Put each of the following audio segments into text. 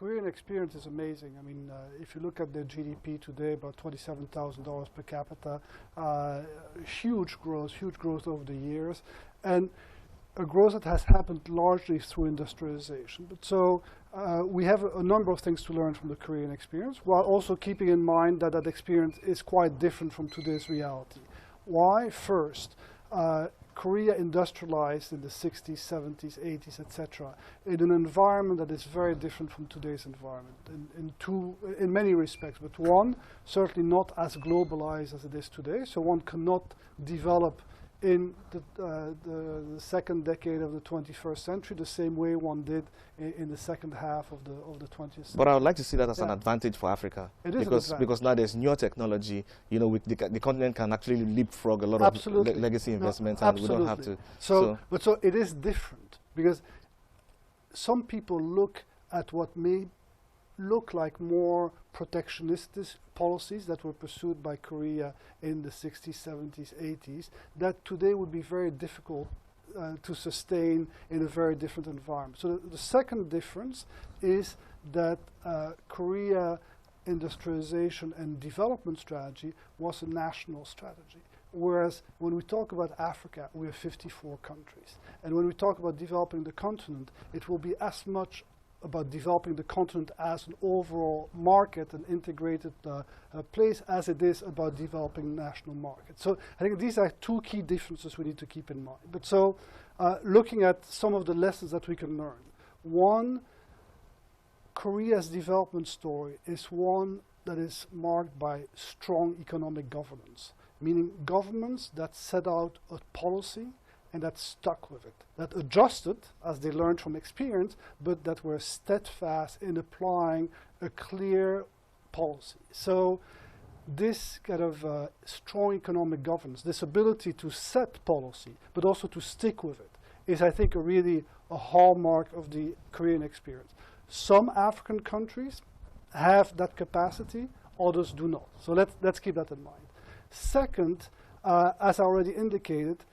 Korean experience is amazing. I mean, if you look at their GDP today, about $27,000 per capita, huge growth over the years, and a growth that has happened largely through industrialization. But so we have a number of things to learn from the Korean experience, while also keeping in mind that that experience is quite different from today's reality. Why? First, Korea industrialized in the 60s, 70s, 80s, etc., in an environment that is very different from today's environment in many respects. But one, certainly not as globalized as it is today, so one cannot develop in the second decade of the 21st century the same way one did in the second half of the 20th century. But I would like to see that as an advantage for Africa. It is because now there's newer technology, you know, the continent can actually leapfrog a lot of legacy investments, and we don't have to. So it is different, because some people look at what may look like more protectionist policies that were pursued by Korea in the 60s, 70s, 80s, that today would be very difficult to sustain in a very different environment. So the second difference is that Korea industrialization and development strategy was a national strategy. Whereas when we talk about Africa, we have 54 countries. And when we talk about developing the continent, it will be as much about developing the continent as an overall market, an integrated place, as it is about developing national markets. So I think these are two key differences we need to keep in mind. But so looking at some of the lessons that we can learn. One, Korea's development story is one that is marked by strong economic governance, meaning governments that set out a policy and that stuck with it, that adjusted as they learned from experience, but that were steadfast in applying a clear policy. So this kind of strong economic governance, this ability to set policy, but also to stick with it, is, I think, really a hallmark of the Korean experience. Some African countries have that capacity, others do not. So let's keep that in mind. Second, as I already indicated,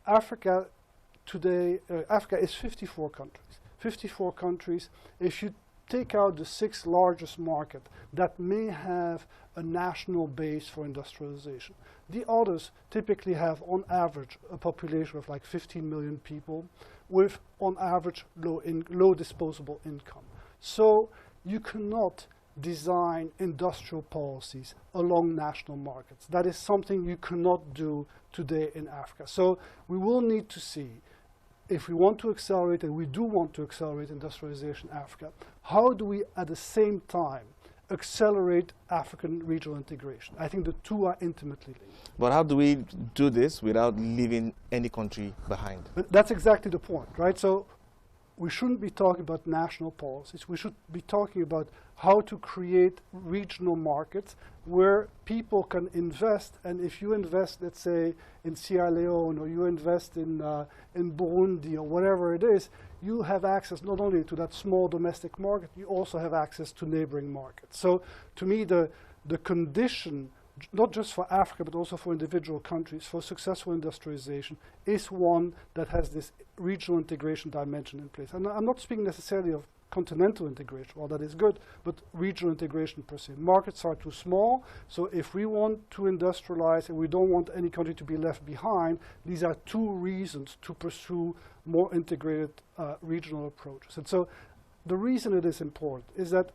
Africa today, Africa is 54 countries. 54 countries. If you take out the 6 largest markets that may have a national base for industrialization, the others typically have, on average, a population of like 15 million people with, on average, low disposable income. So you cannot design industrial policies along national markets. That is something you cannot do today in Africa. So we will need to see, if we want to accelerate, and we do want to accelerate industrialization in Africa, how do we at the same time accelerate African regional integration? I think the two are intimately linked. But how do we do this without leaving any country behind? But that's exactly the point, right? So we shouldn't be talking about national policies. We should be talking about how to create regional markets where people can invest. And if you invest, let's say, in Sierra Leone, or you invest in Burundi, or whatever it is, you have access not only to that small domestic market, you also have access to neighboring markets. So to me, the condition, not just for Africa, but also for individual countries, for successful industrialization, is one that has this regional integration dimension in place. And I'm not speaking necessarily of continental integration, well, that is good, but regional integration per se. Markets are too small, so if we want to industrialize and we don't want any country to be left behind, these are two reasons to pursue more integrated regional approaches. And so the reason it is important is that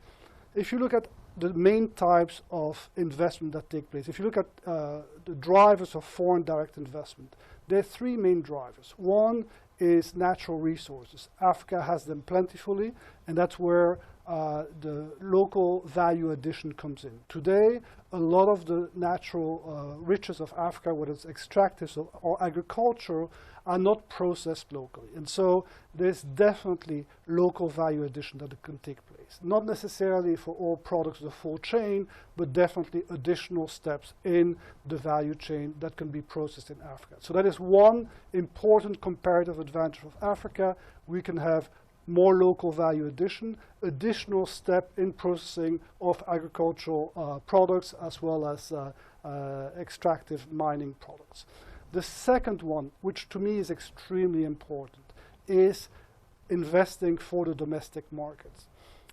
if you look at the main types of investment that take place, if you look at the drivers of foreign direct investment, there are 3 main drivers. One is natural resources. Africa has them plentifully, and that's where the local value addition comes in. Today, a lot of the natural riches of Africa, whether it's extractive or agricultural, are not processed locally. And so there's definitely local value addition that can take place. Not necessarily for all products of the full chain, but definitely additional steps in the value chain that can be processed in Africa. So that is one important comparative advantage of Africa. We can have more local value addition, additional step in processing of agricultural products, as well as extractive mining products. The second one, which to me is extremely important, is investing for the domestic markets.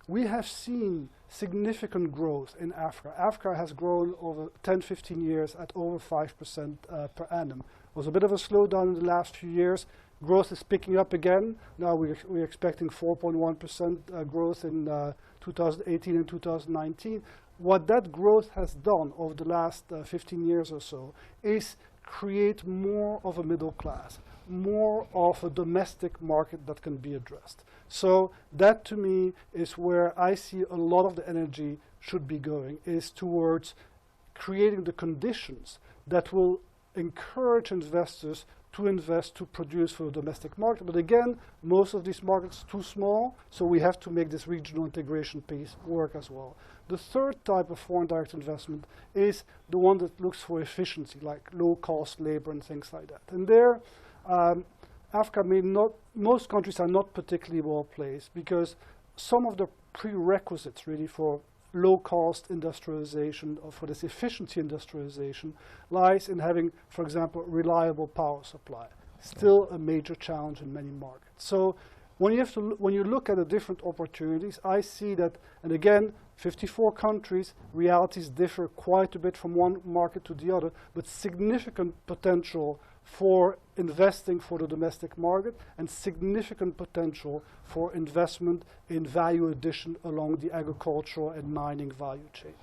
we have seen significant growth in Africa. Africa has grown over 10, 15 years at over 5% per annum. It was a bit of a slowdown in the last few years. Growth is picking up again. Now we're expecting 4.1% growth in 2018 and 2019. What that growth has done over the last 15 years or so is create more of a middle class, more of a domestic market that can be addressed. So that to me is where I see a lot of the energy should be going, is towards creating the conditions that will encourage investors to invest, to produce for the domestic market. But again, most of these markets are too small, so we have to make this regional integration piece work as well. The third type of foreign direct investment is the one that looks for efficiency, like low-cost labor and things like that. And there, Africa may not, most countries are not particularly well placed, because some of the prerequisites really for low-cost industrialization, or for this efficiency industrialization, lies in having, for example, reliable power supply. Still a major challenge in many markets. So when you look at the different opportunities, I see that, and again, 54 countries, realities differ quite a bit from one market to the other, but significant potential for investing for the domestic market, and significant potential for investment in value addition along the agricultural and mining value chain.